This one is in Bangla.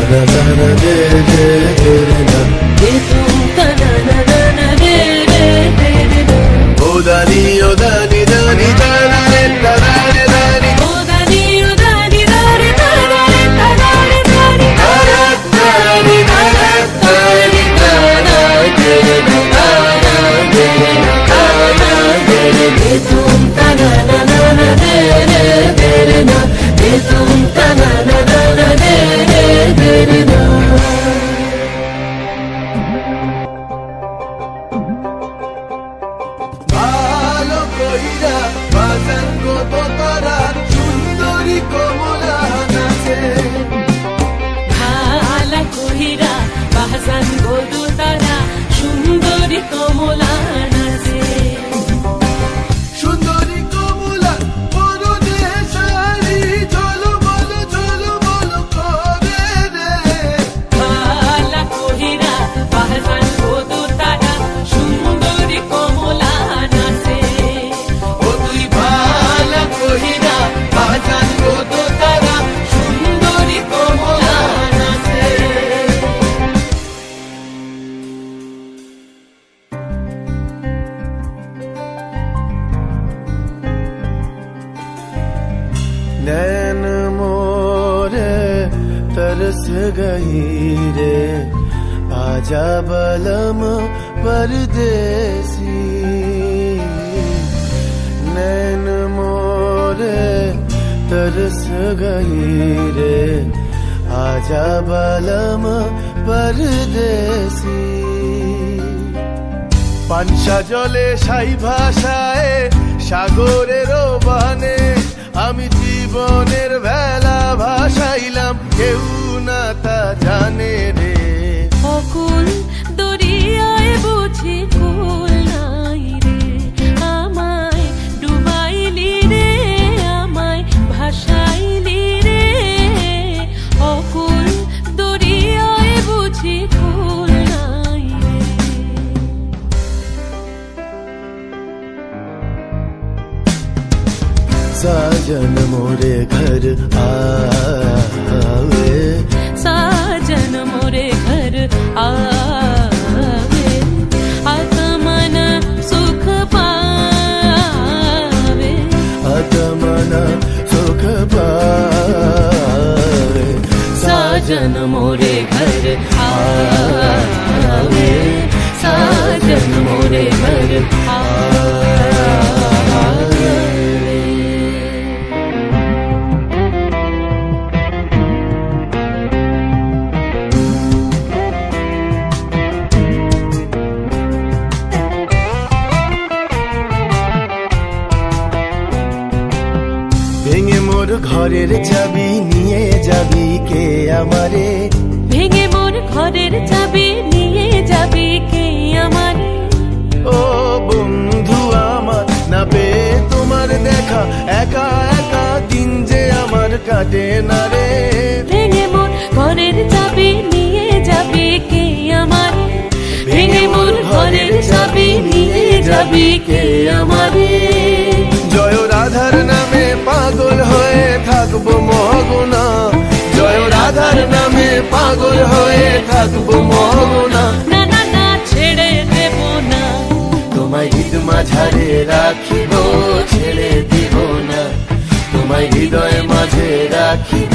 na na na de de de na de tum ta na na na na de de de na o dani dani da da re da da re dani o dani da re da da re da da re dani da da ni da da ni da da de na da da de na da da de de tum ta na na na na de de na de tum ta na na na na de de na ভালো কইরা বাজান গো তোরা সুন্দরী কমলা নাচে ভালা কহিরা বাজান গো তারা সুন্দরী কমলা নাচে সুন্দরী কমলা পরনে শাড়ি চলো বলো করে রে ভালা কহিরা বাজান গো তারা সুন্দরী কমলা নাচে ও তুই ভালো কইরা বাজান গো তোরা সুন্দরী কমলা নাচে नैन मोरे तरस गई रे आजा बलम परदेसी नैन मोरे तरस गई रे आजा बलम परदेसी পানসা জলে সাই ভাষায় সাগরের বানে আমি জীবনের ভেলা ভাসাইলাম কেউ না তা জানে রে অকুল দরিয়ায় বুঝি কুল নাই রে আমায় ডুবাইলি রে আমায় ভাসাইলি রে অকুল দরিয়ায় বুঝি কুল নাই রে साजन मोरे घर आवे साजन मोरे घर आवे आत्मन सुख पावे आत्मन सुख पावे साजन मोरे घर आवे साजन मोरे घर आवे ভেঙে মোর ঘরের চাবি নিয়ে যাবি কে আমারে ভেঙে মোর ঘরের চাবি নিয়ে যাবি কে আমারে ও বন্ধু আমার না পেয়ে তোমার দেখা একা একা দিন যে আমার কাটে না রে ভেঙে মোর ঘরের চাবি নিয়ে যাবি কে আমারে ভেঙে মোর ঘরের চাবি নিয়ে যাবি কে আমারে জয় রাধার নামে পাগল হয়ে থাকবো মগনা জয় রাধার নামে পাগল হয়ে থাকবো মগনা না না না ছেড়ে দেব না তোমায় হৃদ মাঝারে রাখিব ছেড়ে দিব না তোমায় হৃদয় মাঝে রাখিব